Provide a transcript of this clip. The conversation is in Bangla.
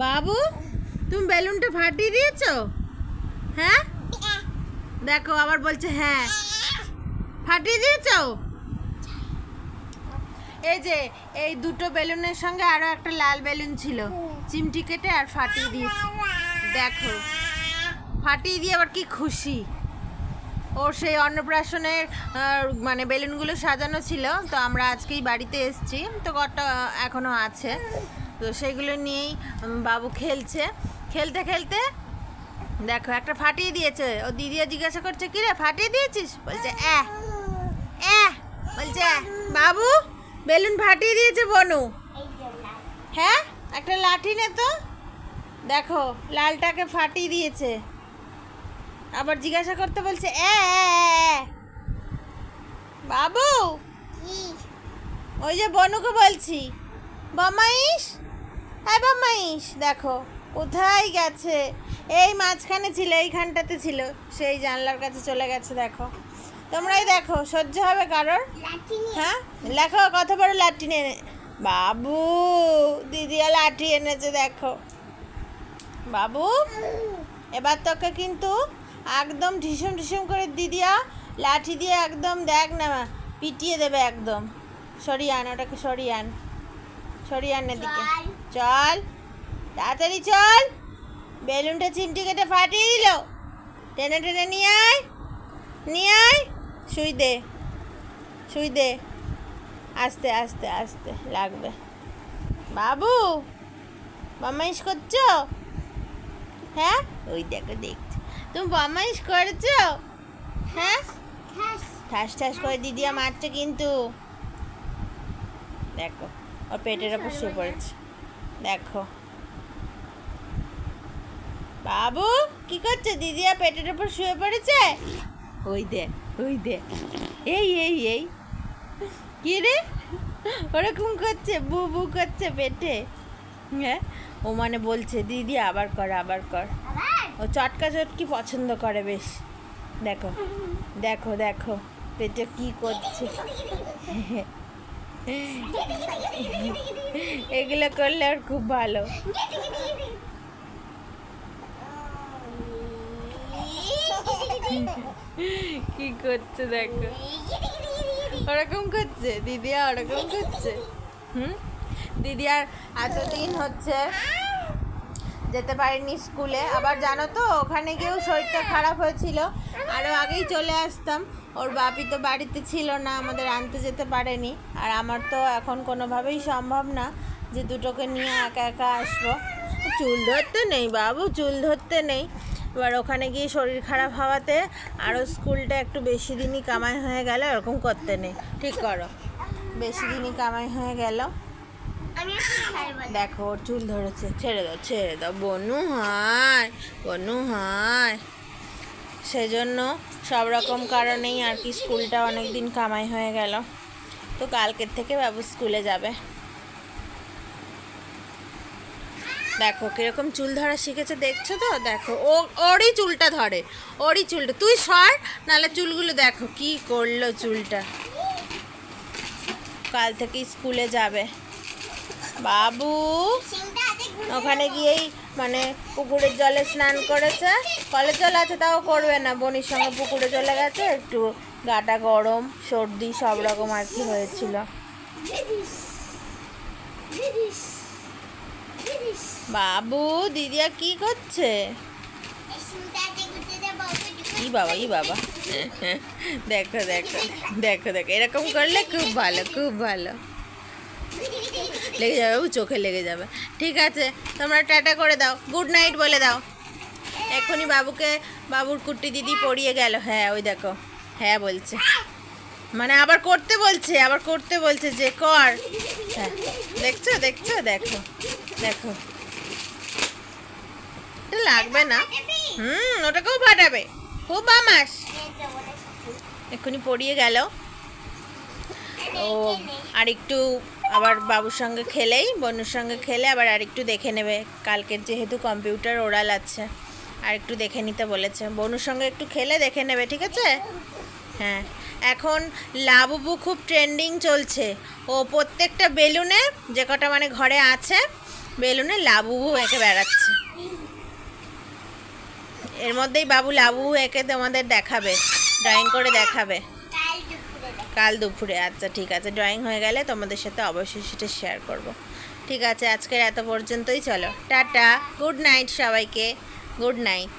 বাবু তুমি বেলুনটা ফাটিয়ে দিয়েছো? হ্যাঁ দেখো আবার বলছে হ্যাঁ ফাটিয়ে দিয়েছো। এই যে এই দুটো বেলুনের সঙ্গে আরো একটা লাল বেলুন ছিল, চিমটি কেটে আর ফাটিয়ে দিয়েছি। দেখো ফাটিয়ে দিয়ে আবার কি খুশি। ওর সেই অন্নপ্রাশনের মানে বেলুনগুলো সাজানো ছিল, তো আমরা আজকেই বাড়িতে এসেছি, তো কটা এখনো আছে, তো সেগুলো নিয়েই বাবু খেলছে। খেলতে খেলতে দেখো একটা ফাটিয়ে দিয়েছে। ও দিদিয়া জিজ্ঞাসা করছে কি রে ফাটিয়ে দিয়েছিস? বলছে বলছে বাবু বেলুন ফাটিয়ে দিয়েছে বনু। হ্যাঁ একটা লাঠি নে তো, দেখো লালটাকে ফাটিয়ে দিয়েছে। আবার জিজ্ঞাসা করতে বলছে বাবু ওই যে বনুকে বলছি বমাইশ, হ্যাঁ বমাইশ। দেখো কোথায় গেছে, এই মাঝখানে ছিল, এইখানটাতে ছিল, সেই জানলার কাছে চলে গেছে। দেখো তোমরাই দেখো সহ্য হবে কারোর? হ্যাঁ লেখো কত বড় লাঠি এনে। বাবু দিদিয়া লাঠি এনেছে দেখো। বাবু এবার তোকে কিন্তু একদম ঢিসুম ঢিসুম করে দিদিয়া লাঠি দিয়ে একদম দেখ না পিটিয়ে দেবে একদম। সরিয়ে আন ওটাকে, সরিয়ে আন এদিকে, চল তাড়াতাড়ি চল। বেলুনটা চিমটি কেটে ফাটিয়ে দিল, টেনে টেনে নিয়ে আয়। শুই দে আস্তে আস্তে আস্তে লাগবে। বাবু বদমাইশ করছো? হ্যাঁ ওই দেখো দেখছি তুমি বদমাইশ করছো। হ্যাঁ ঠাস ঠাস করে দিদিয়া মারছে কিন্তু। দেখো ওর পেটের ওপর শুয়ে পড়েছে। দেখো বাবু কি করছে? দিদিয়া পেটের ওপর শুয়ে পড়েছে। ওই দে এই কি রে ওরকম করছে, বু বু করছে পেটে। হ্যাঁ ও মানে বলছে দিদি আবার কর। ও চটকা চটকি পছন্দ করে বেশ। দেখো পেটে কি করছে। এগুলো করলে আর খুব ভালো। কি করছে দেখো, ওরকম করছে দিদিয়া, ওরকম করছে। দিদিয়ার এতদিন হচ্ছে যেতে পারিনি স্কুলে। আবার জানো তো ওখানে গিয়েও শরীরটা খারাপ হয়েছিল, আরও আগেই চলে আসতাম। ওর বাপি তো বাড়িতে ছিল না, আমাদের আনতে যেতে পারেনি। আর আমার তো এখন কোনোভাবেই সম্ভব না যে দুটোকে নিয়ে একা একা আসবো। চুল ধরতে নেই বাবু, চুল ধরতে নেই। এবার ওখানে গিয়ে শরীর খারাপ হওয়াতে আরও স্কুলটা একটু বেশি দিনই কামাই হয়ে গেল। এরকম করতে নেই, ঠিক করো, বেশি দিনই কামাই হয়ে গেল। দেখো ওর চুল ধরেছে, ছেড়ে দাও বনু হয়। সেজন্য সব রকম কারণেই আর কি স্কুলটা অনেক দিন কামাই হয়ে গেল। তো কালকের থেকে বাবু স্কুলে যাবে। দেখো কিরকম চুল ধরা শিখেছে, দেখছো তো? দেখো ওরই চুলটা ধরে, তুই সর নাহলে চুলগুলো দেখো কি করলো চুলটা। কাল থেকে স্কুলে যাবে বাবু। ওখানে গিয়েই মানে পুকুরের জলে স্নান করেছে, কলের জল আছে তাও করবে না, বনির সঙ্গে পুকুরে চলে গেছে। একটু গাটা গরম, সর্দি সব রকম আর কি হয়েছিল। বাবু দিদিয়া কি করছে? ই বাবা দেখো এরকম করলে খুব ভালো। লেগে যাবে বাবু, চোখে লেগে যাবে। ঠিক আছে তোমরা টাটা করে দাও, গুড নাইট বলে দাও। এখনই বাবুর কুট্টি দিদি পড়িয়ে গেল। হ্যাঁ ওই দেখো হ্যাঁ বলছে, মানে আবার করতে বলছে যে কর। হ্যাঁ দেখো লাগবে না। ওটাকেও ফাটাবে, খুব বামাস। এক্ষুনি পড়িয়ে গেল। ও আর একটু আবার বাবুর সঙ্গে খেলেই, বনুর সঙ্গে খেলে আবার আরেকটু দেখে নেবে। কালকের যেহেতু কম্পিউটার ওরাল আছে, আর একটু দেখে নিতে বলেছে। বনুর সঙ্গে একটু খেলে দেখে নেবে, ঠিক আছে? হ্যাঁ এখন লাবুবু খুব ট্রেন্ডিং চলছে। ও প্রত্যেকটা বেলুনে যে কটা মানে ঘরে আছে বেলুনে লাবুবু এঁকে বেড়াচ্ছে। এর মধ্যেই বাবু লাবু এঁকে তোমাদের দেখাবে, ড্রয়িং করে দেখাবে কাল দুপুরে। আচ্ছা ঠিক আছে, ড্রয়িং হয়ে গেলে তোমাদের সাথে অবশ্যই সেটা শেয়ার করব। ঠিক আছে, আজকের এত পর্যন্তই, চলো টাটা, গুড নাইট সবাইকে, গুড নাইট।